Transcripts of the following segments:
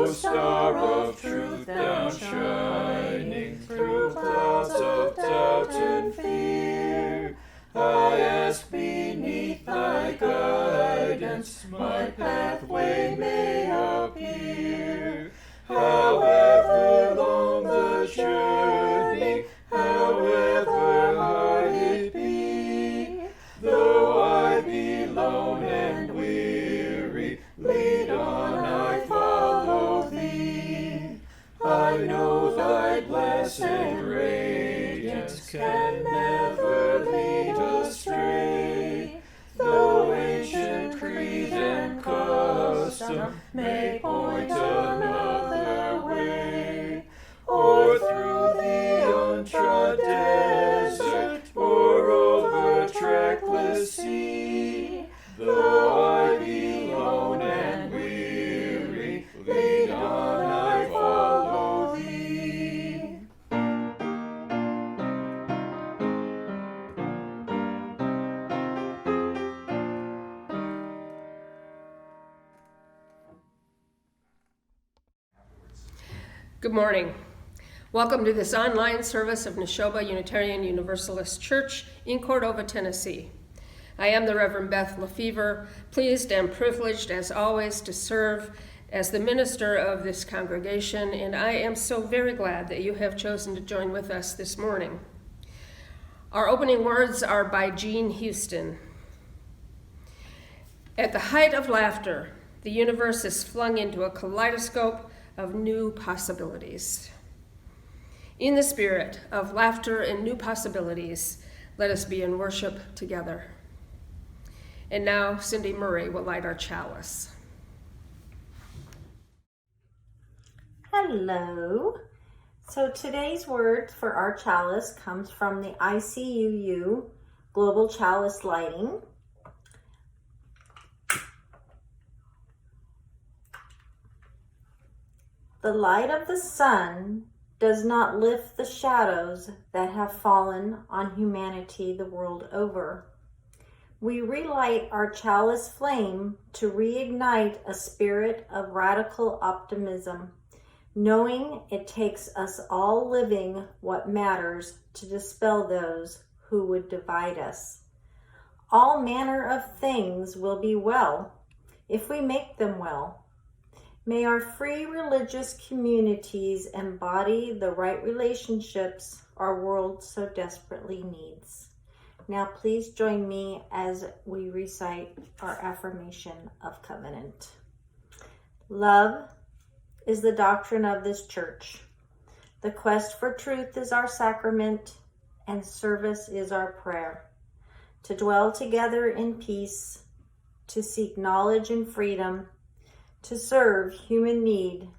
O star of truth down shining through clouds of doubt and fear, I ask beneath thy guidance my pathway may appear. However long the journey, however hard it be, though I be lone and weary, lead on, I follow thee. I know thy blessed radiance can never lead astray, though ancient creed and custom may point another way, or through the untrod desert, or over trackless sea. Though I be lone and weary, lead on, I follow thee. Good morning. Welcome to this online service of Neshoba Unitarian Universalist Church in Cordova, Tennessee. I am the Reverend Beth Lefever, pleased and privileged as always to serve as the minister of this congregation, and I am so very glad that you have chosen to join with us this morning. Our opening words are by Jean Houston. At the height of laughter, the universe is flung into a kaleidoscope of new possibilities. In the spirit of laughter and new possibilities, let us be in worship together. And now, Cindy Murray will light our chalice. Hello. So today's word for our chalice comes from the ICUU Global Chalice Lighting. The light of the sun does not lift the shadows that have fallen on humanity the world over. We relight our chalice flame to reignite a spirit of radical optimism, knowing it takes us all living what matters to dispel those who would divide us. All manner of things will be well if we make them well. May our free religious communities embody the right relationships our world so desperately needs. Now please join me as we recite our affirmation of covenant. Love is the doctrine of this church. The quest for truth is our sacrament, and service is our prayer. To dwell together in peace, to seek knowledge and freedom, to serve human need,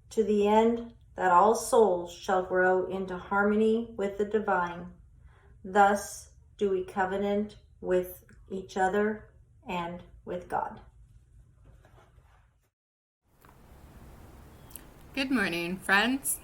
to the end that all souls shall grow into harmony with the divine. Thus do we covenant with each other and with God. Good morning, friends.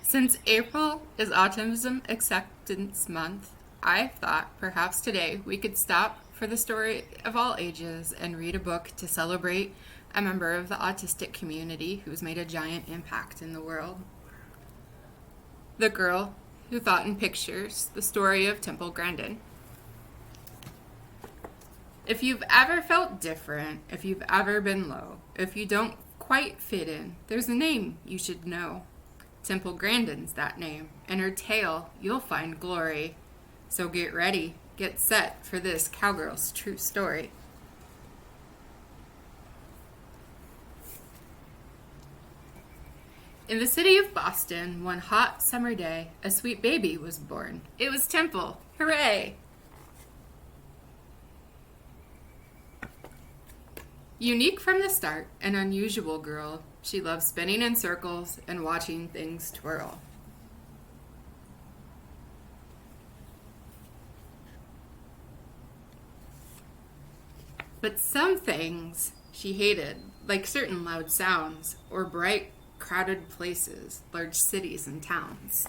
Since April is Autism Acceptance Month, I thought perhaps today we could stop for the story of all ages and read a book to celebrate a member of the autistic community who's made a giant impact in the world. The Girl Who Thought in Pictures, the story of Temple Grandin. If you've ever felt different, if you've ever been low, if you don't quite fit in, there's a name you should know. Temple Grandin's that name. In her tale, you'll find glory. So get ready, get set for this cowgirl's true story. In the city of Boston, one hot summer day, a sweet baby was born. It was Temple. Hooray! Unique from the start, an unusual girl, she loves spinning in circles and watching things twirl. But some things she hated, like certain loud sounds or bright, crowded places, large cities and towns.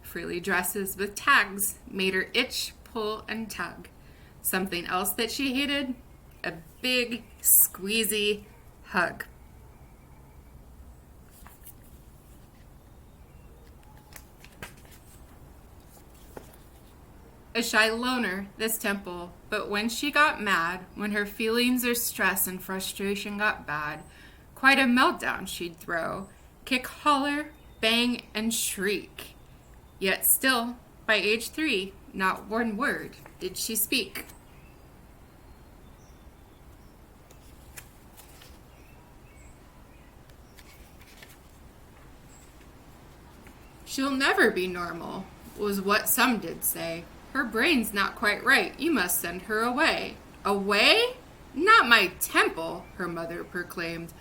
Frilly dresses with tags made her itch, pull, and tug. Something else that she hated? A big, squeezy hug. A shy loner, this Temple, but when she got mad, when her feelings or stress and frustration got bad, quite a meltdown she'd throw, kick, holler, bang, and shriek. Yet still, by age 3, not one word did she speak. She'll never be normal, was what some did say. Her brain's not quite right, you must send her away. Away? Not my Temple, her mother proclaimed.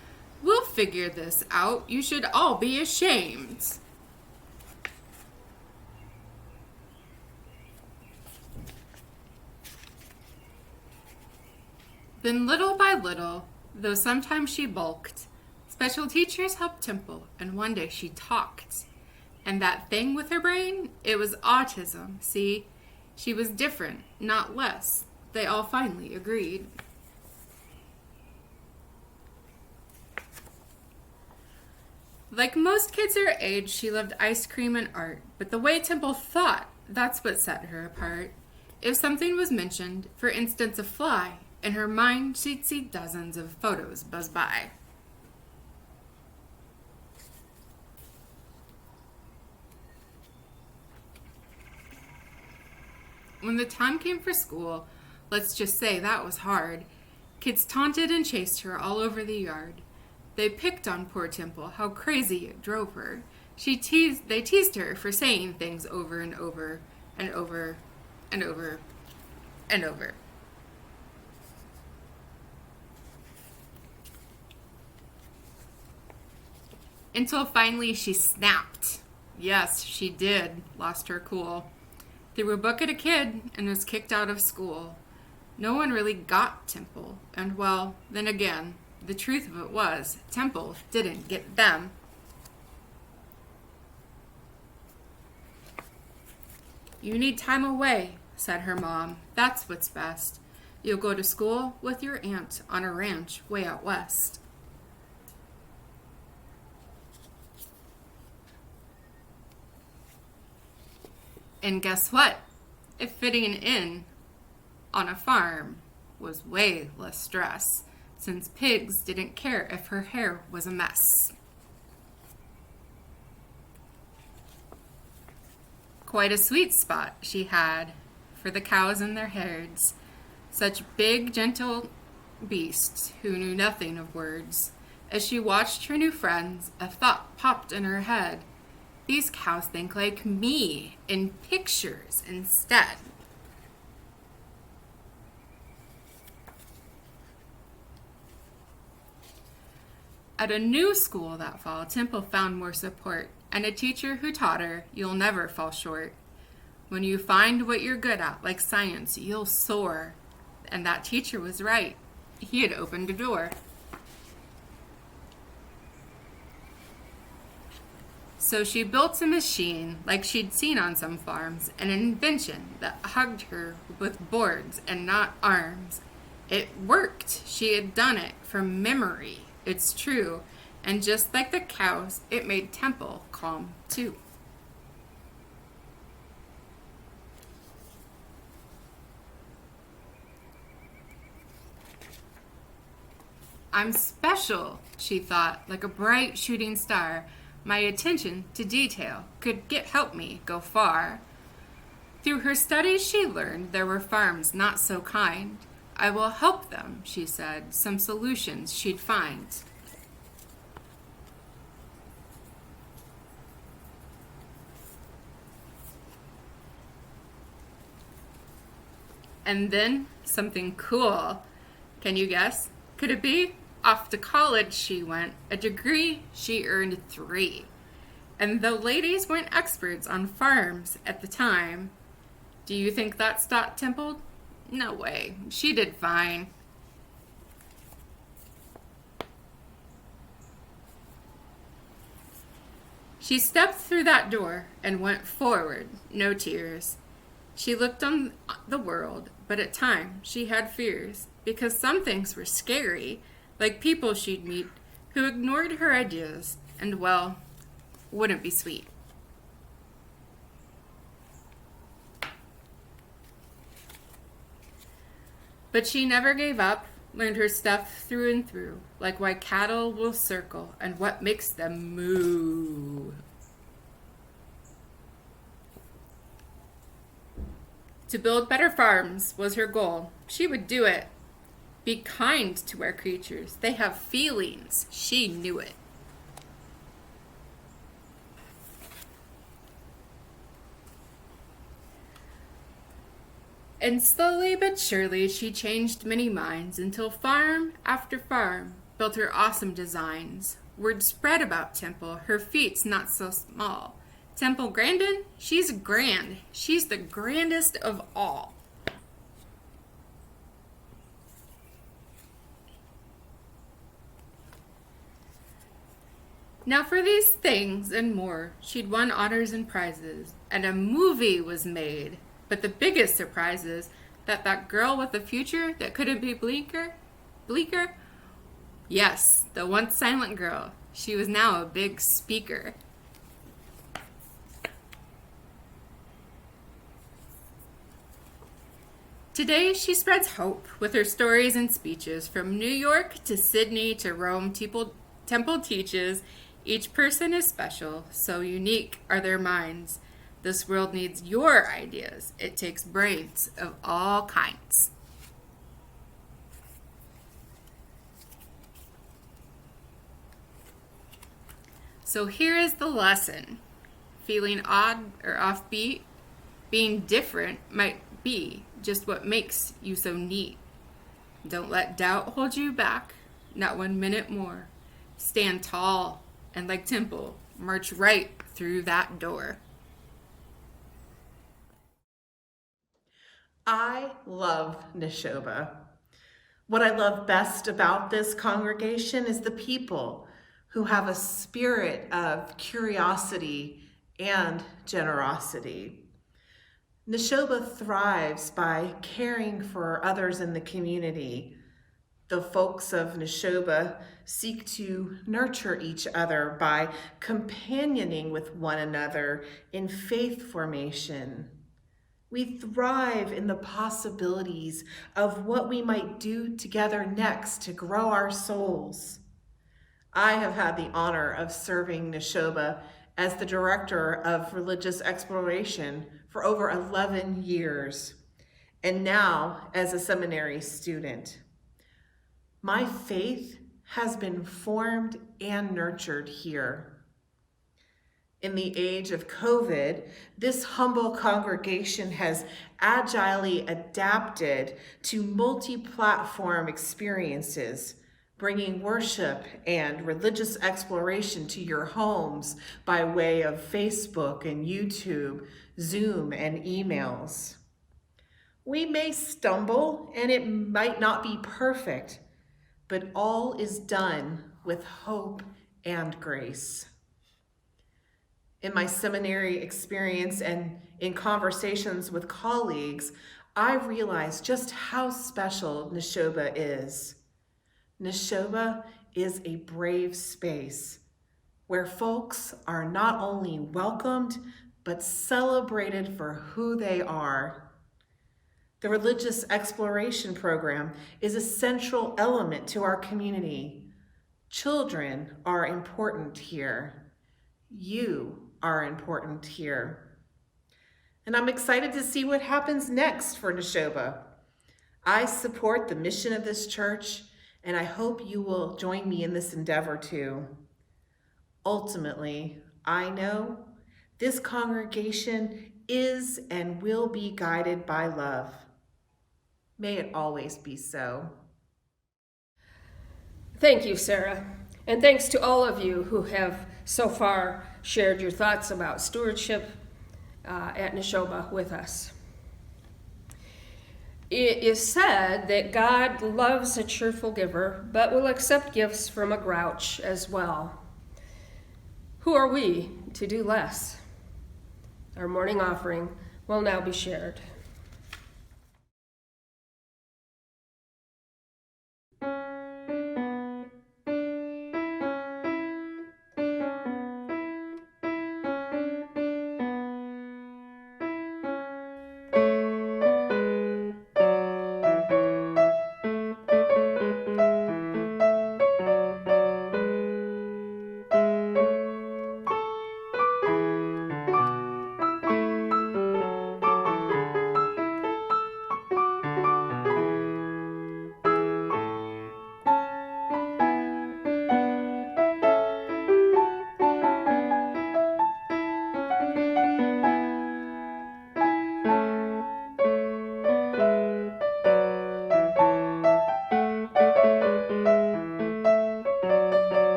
We'll figure this out, you should all be ashamed. Then little by little, though sometimes she balked, special teachers helped Temple, and one day she talked. And that thing with her brain, it was autism, see? She was different, not less. They all finally agreed. Like most kids her age, she loved ice cream and art, but the way Temple thought, that's what set her apart. If something was mentioned, for instance a fly, in her mind she'd see dozens of photos buzz by. When the time came for school, let's just say that was hard. Kids taunted and chased her all over the yard. They picked on poor Temple, how crazy it drove her. They teased her for saying things over and over and over and over and over. Until finally she snapped. Yes, she did. Lost her cool. Threw a book at a kid and was kicked out of school. No one really got Temple, and well, then again, the truth of it was, Temple didn't get them. You need time away, said her mom. That's what's best. You'll go to school with your aunt on a ranch way out west. And guess what? Fitting in on a farm was way less stress, since pigs didn't care if her hair was a mess. Quite a sweet spot she had for the cows and their herds, such big, gentle beasts who knew nothing of words. As she watched her new friends, a thought popped in her head. These cows think like me, in pictures instead. At a new school that fall, Temple found more support, and a teacher who taught her, you'll never fall short. When you find what you're good at, like science, you'll soar. And that teacher was right. He had opened a door. So she built a machine like she'd seen on some farms, an invention that hugged her with boards and not arms. It worked. She had done it from memory. It's true. And just like the cows, it made Temple calm too. I'm special, she thought, like a bright shooting star. My attention to detail could help me go far. Through her studies she learned there were farms not so kind. I will help them, she said, some solutions she'd find. And then something cool. Can you guess? Could it be? Off to college she went. A degree she earned 3. And though ladies weren't experts on farms at the time, do you think that stopped Temple? No way. She did fine. She stepped through that door and went forward, no tears. She looked on the world, but but at times she had fears, because some things were scary, like people she'd meet who ignored her ideas and, well, wouldn't be sweet. But she never gave up, learned her stuff through and through, like why cattle will circle and what makes them moo. To build better farms was her goal. She would do it. Be kind to our creatures. They have feelings. She knew it. And slowly but surely she changed many minds until farm after farm built her awesome designs. Word spread about Temple, her feats not so small. Temple Grandin, she's grand. She's the grandest of all. Now for these things and more, she'd won honors and prizes, and a movie was made. But the biggest surprise is that girl with a future that couldn't be bleaker? Yes, the once silent girl. She was now a big speaker. Today, she spreads hope with her stories and speeches. From New York to Sydney to Rome, Temple teaches, each person is special, so unique are their minds. This world needs your ideas. It takes brains of all kinds. So here is the lesson. Feeling odd or offbeat, being different might be just what makes you so neat. Don't let doubt hold you back, not 1 minute more. Stand tall and like Temple, march right through that door. I love Neshoba. What I love best about this congregation is the people who have a spirit of curiosity and generosity. Neshoba thrives by caring for others in the community. The folks of Neshoba seek to nurture each other by companioning with one another in faith formation. We thrive in the possibilities of what we might do together next to grow our souls. I have had the honor of serving Neshoba as the director of religious exploration for over 11 years, and now as a seminary student. My faith has been formed and nurtured here. In the age of COVID, this humble congregation has agilely adapted to multi-platform experiences, bringing worship and religious exploration to your homes by way of Facebook and YouTube, Zoom, and emails. We may stumble and it might not be perfect, but all is done with hope and grace. In my seminary experience and in conversations with colleagues, I realized just how special Neshoba is. Neshoba is a brave space where folks are not only welcomed, but celebrated for who they are. The religious exploration program is a central element to our community. Children are important here. You are important here. And I'm excited to see what happens next for Neshoba. I support the mission of this church, and I hope you will join me in this endeavor too. Ultimately, I know this congregation is and will be guided by love. May it always be so. Thank you, Sarah. And thanks to all of you who have so far shared your thoughts about stewardship at Neshoba with us. It is said that God loves a cheerful giver, but will accept gifts from a grouch as well. Who are we to do less? Our morning offering will now be shared.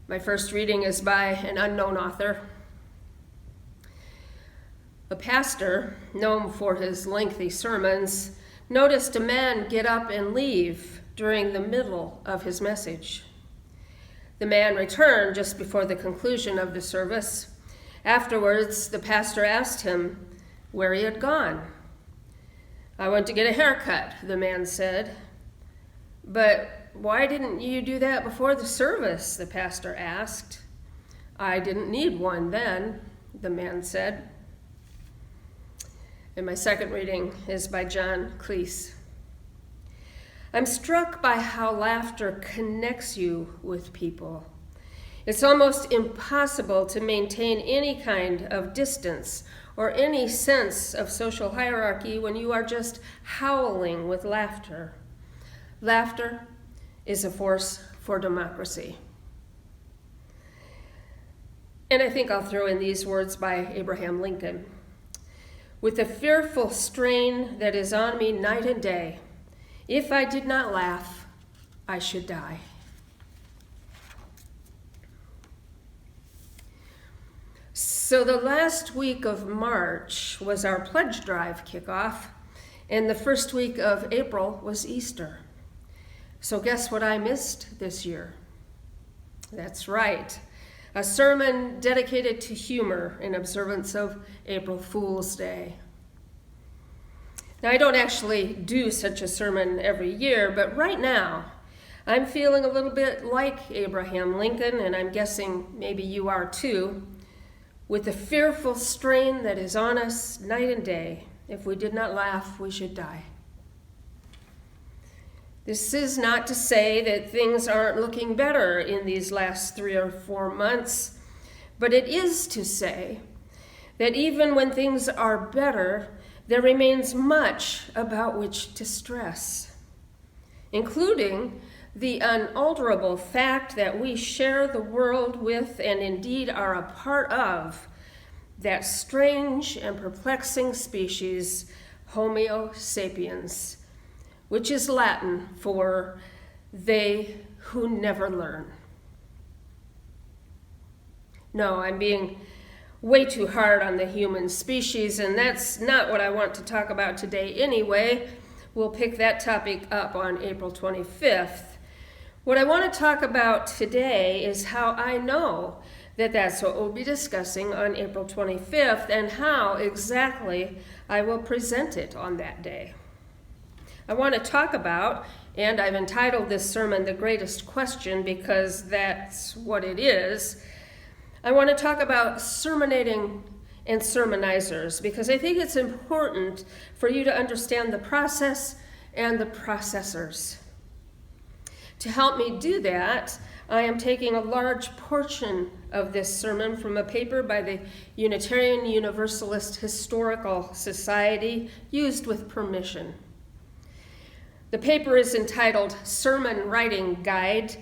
My first reading is by an unknown author. A pastor, known for his lengthy sermons, noticed a man get up and leave during the middle of his message. The man returned just before the conclusion of the service. Afterwards, the pastor asked him where he had gone. "I went to get a haircut," the man said. "But why didn't you do that before the service?" the pastor asked. "I didn't need one then," the man said. And my second reading is by John Cleese. I'm struck by how laughter connects you with people. It's almost impossible to maintain any kind of distance or any sense of social hierarchy when you are just howling with laughter. Laughter is a force for democracy. And I think I'll throw in these words by Abraham Lincoln. With the fearful strain that is on me night and day, if I did not laugh, I should die. So the last week of March was our pledge drive kickoff, and the first week of April was Easter. So guess what I missed this year? That's right, a sermon dedicated to humor in observance of April Fool's Day. Now, I don't actually do such a sermon every year, but right now, I'm feeling a little bit like Abraham Lincoln, and I'm guessing maybe you are too, with the fearful strain that is on us night and day. If we did not laugh, we should die. This is not to say that things aren't looking better in these last 3 or 4 months, but it is to say that even when things are better, there remains much about which to stress, including the unalterable fact that we share the world with and indeed are a part of that strange and perplexing species, Homo sapiens, which is Latin for they who never learn. No, I'm being way too hard on the human species, and that's not what I want to talk about today anyway. We'll pick that topic up on April 25th. What I want to talk about today is how I know that that's what we'll be discussing on April 25th and how exactly I will present it on that day. I want to talk about, and I've entitled this sermon The Greatest Question because that's what it is, I want to talk about sermonating and sermonizers because I think it's important for you to understand the process and the processors. To help me do that, I am taking a large portion of this sermon from a paper by the Unitarian Universalist Historical Society, used with permission. The paper is entitled Sermon Writing Guide,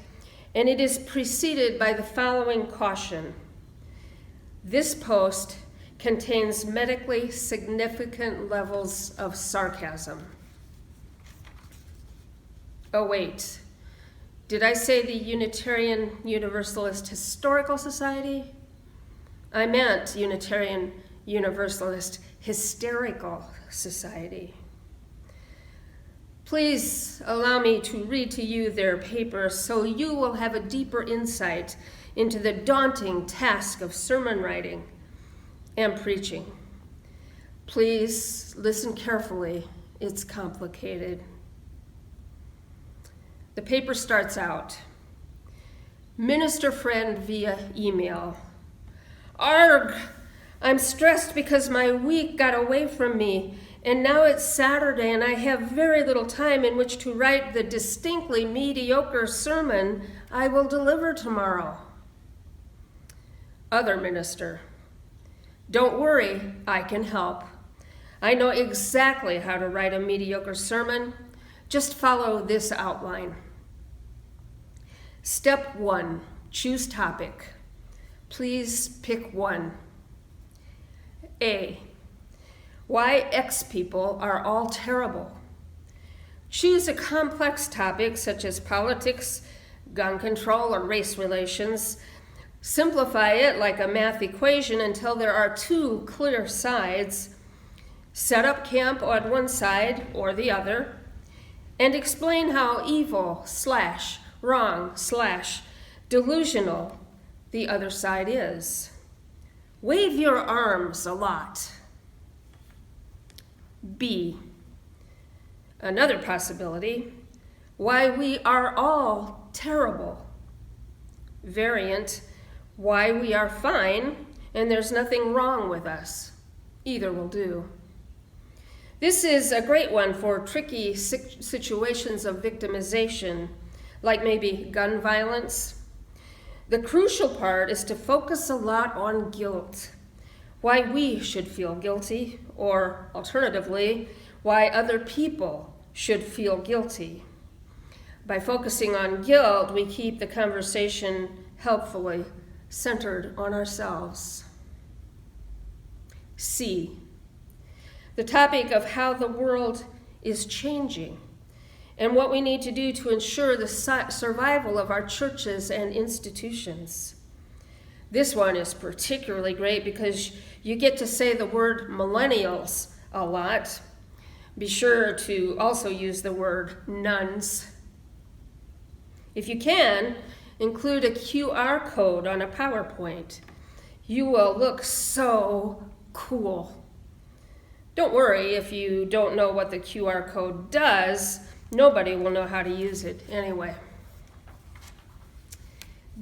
and it is preceded by the following caution. This post contains medically significant levels of sarcasm. Oh, wait. Did I say the Unitarian Universalist Historical Society? I meant Unitarian Universalist Hysterical Society. Please allow me to read to you their paper so you will have a deeper insight into the daunting task of sermon writing and preaching. Please listen carefully. It's complicated. The paper starts out, Minister friend via email. Arg! I'm stressed because my week got away from me, and now it's Saturday and I have very little time in which to write the distinctly mediocre sermon I will deliver tomorrow. Other minister. Don't worry, I can help. I know exactly how to write a mediocre sermon. Just follow this outline. Step 1, choose topic. Please pick one. A, why X people are all terrible. Choose a complex topic such as politics, gun control, or race relations Simplify it like a math equation until there are two clear sides. Set up camp on one side or the other, and explain how evil / wrong / delusional the other side is. Wave your arms a lot. B. Another possibility, why we are all terrible. Variant, why we are fine and there's nothing wrong with us. Either will do. This is a great one for tricky situations of victimization, like maybe gun violence. The crucial part is to focus a lot on guilt, why we should feel guilty, or alternatively, why other people should feel guilty. By focusing on guilt, we keep the conversation helpfully centered on ourselves. C. The topic of how the world is changing and what we need to do to ensure the survival of our churches and institutions. This one is particularly great because you get to say the word millennials a lot. Be sure to also use the word nuns. If you can, include a QR code on a PowerPoint. You will look so cool. Don't worry if you don't know what the QR code does. Nobody will know how to use it anyway.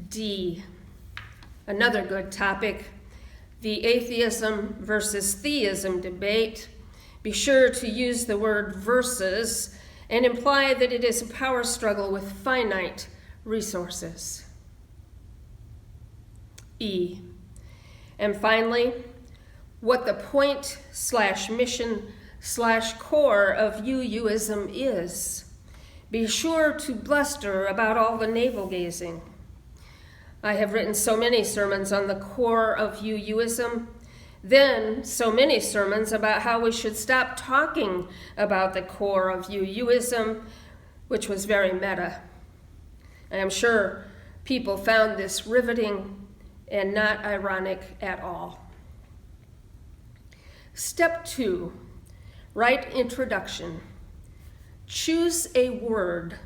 D. Another good topic, the atheism versus theism debate. Be sure to use the word versus and imply that it is a power struggle with finite resources. E. And finally, what the point / mission / core of UUism is. Be sure to bluster about all the navel-gazing. I have written so many sermons on the core of UUism, then so many sermons about how we should stop talking about the core of UUism, which was very meta. I am sure people found this riveting and not ironic at all. Step 2, write introduction. Choose a word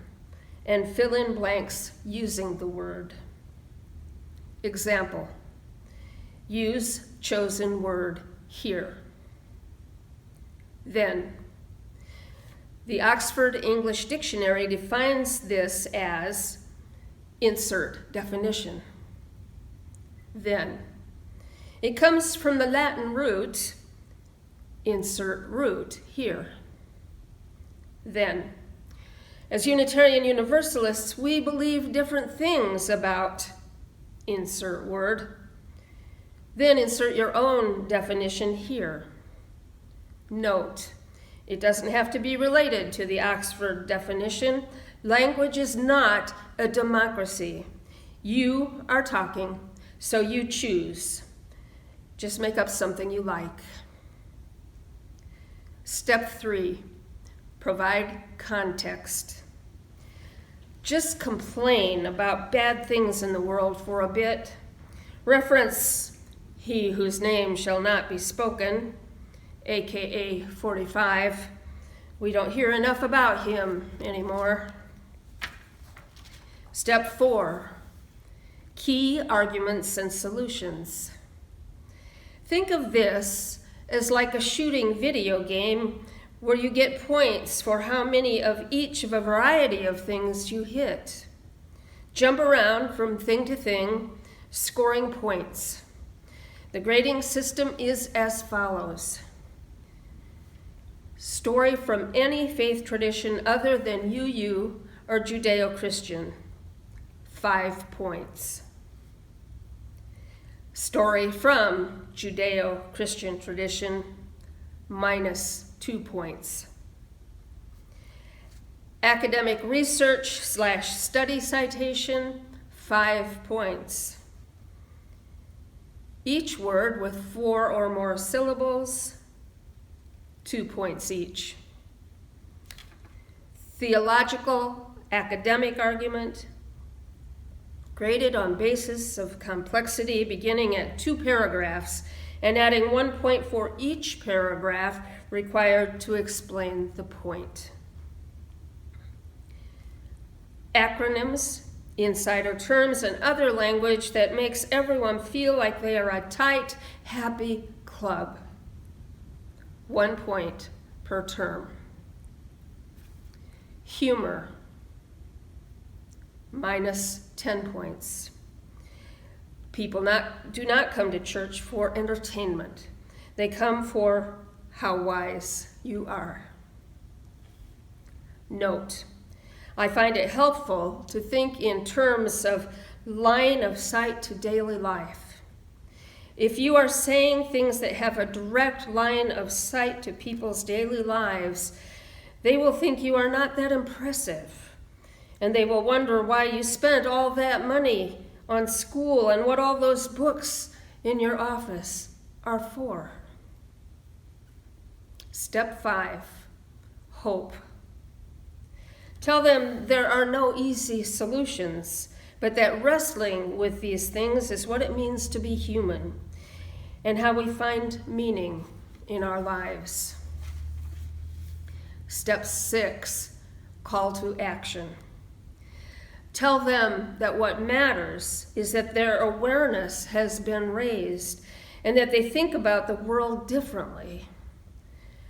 and fill in blanks using the word. Example, use chosen word here. Then, the Oxford English Dictionary defines this as insert definition. Then, it comes from the Latin root, insert root here. Then, as Unitarian Universalists, we believe different things about insert word. Then insert your own definition here. Note, it doesn't have to be related to the Oxford definition. Language is not a democracy. You are talking, so you choose. Just make up something you like. Step 3, provide context. Just complain about bad things in the world for a bit. Reference he whose name shall not be spoken, aka 45. We don't hear enough about him anymore. Step 4, key arguments and solutions. Think of this as like a shooting video game where you get points for how many of each of a variety of things you hit. Jump around from thing to thing, scoring points. The grading system is as follows. Story from any faith tradition other than UU or Judeo-Christian, 5 points. Story from Judeo-Christian tradition, -2 points. Academic research / study citation, 5 points. Each word with 4 or more syllables, 2 points each. Theological academic argument, graded on basis of complexity, beginning at 2 paragraphs and adding 1 point for each paragraph required to explain the point. Acronyms, insider terms, and other language that makes everyone feel like they are a tight, happy club. 1 point per term. Humor, minus 10 points. People do not come to church for entertainment. They come for how wise you are. Note, I find it helpful to think in terms of line of sight to daily life. If you are saying things that have a direct line of sight to people's daily lives, they will think you are not that impressive, and they will wonder why you spent all that money on school and what all those books in your office are for. Step 5, hope. Tell them there are no easy solutions, but that wrestling with these things is what it means to be human and how we find meaning in our lives. Step 6, call to action. Tell them that what matters is that their awareness has been raised and that they think about the world differently.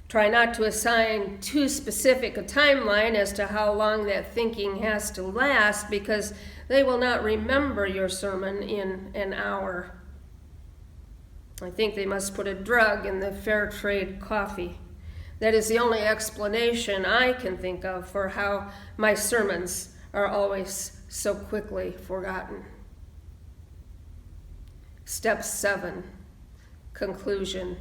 Try not to assign too specific a timeline as to how long that thinking has to last, because they will not remember your sermon in an hour. I think they must put a drug in the fair trade coffee. That is the only explanation I can think of for how my sermons are always so quickly forgotten. Step 7, conclusion.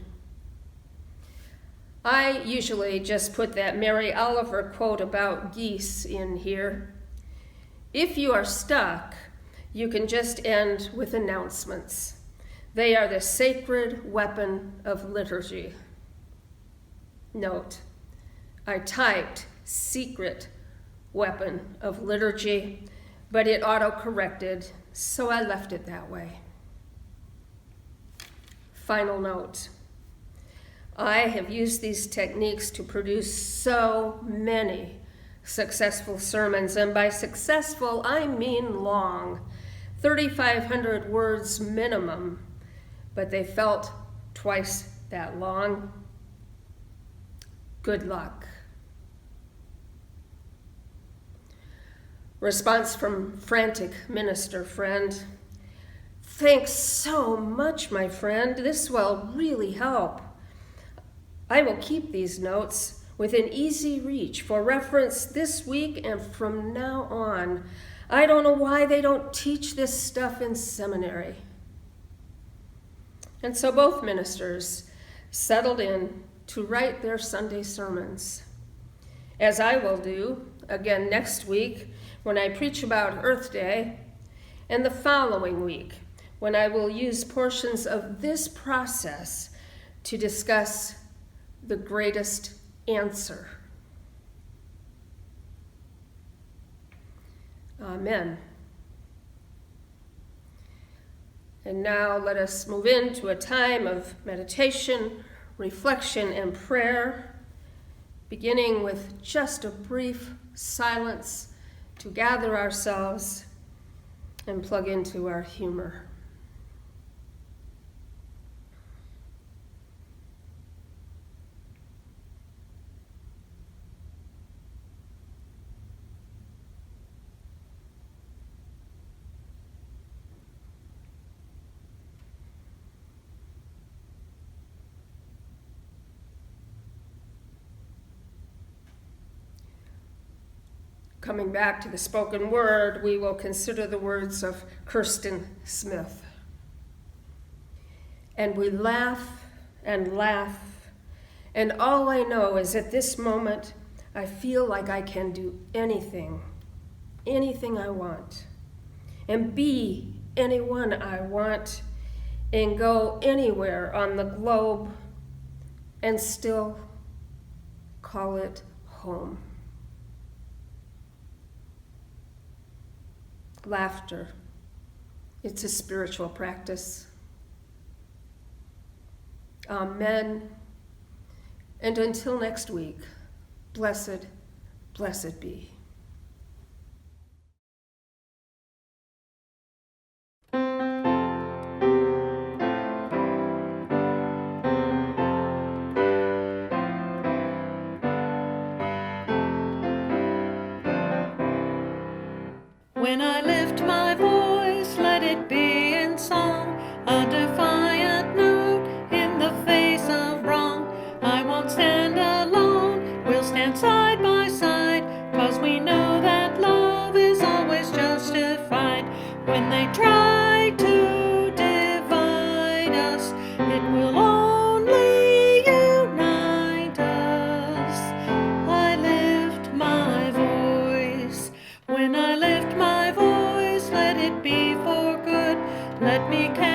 I usually just put that Mary Oliver quote about geese in here. If you are stuck, you can just end with announcements. They are the sacred weapon of liturgy. Note, I typed secret weapon of liturgy, but it auto-corrected, so I left it that way. Final note. I have used these techniques to produce so many successful sermons, and by successful, I mean long, 3,500 words minimum, but they felt twice that long. Good luck. Response from frantic minister friend. Thanks so much, my friend. This will really help. I will keep these notes within easy reach for reference this week and from now on. I don't know why they don't teach this stuff in seminary. And so both ministers settled in to write their Sunday sermons, as I will do again next week when I preach about Earth Day, and the following week when I will use portions of this process to discuss the greatest answer. Amen. And now let us move into a time of meditation, reflection, and prayer, beginning with just a brief silence to gather ourselves and plug into our humor. Coming back to the spoken word, we will consider the words of Kirsten Smith. And we laugh, and all I know is at this moment, I feel like I can do anything I want, and be anyone I want, and go anywhere on the globe, and still call it home. Laughter It's a spiritual practice. Amen. And until next week, blessed, blessed be. When I lift my voice, let it be in song, a defiant note in the face of wrong. I won't stand alone, we'll stand side by side, 'cause we know that love is always justified. When they try to divide us, it will only unite us. I lift my voice. When I lift my voice, let it be for good. Let me carry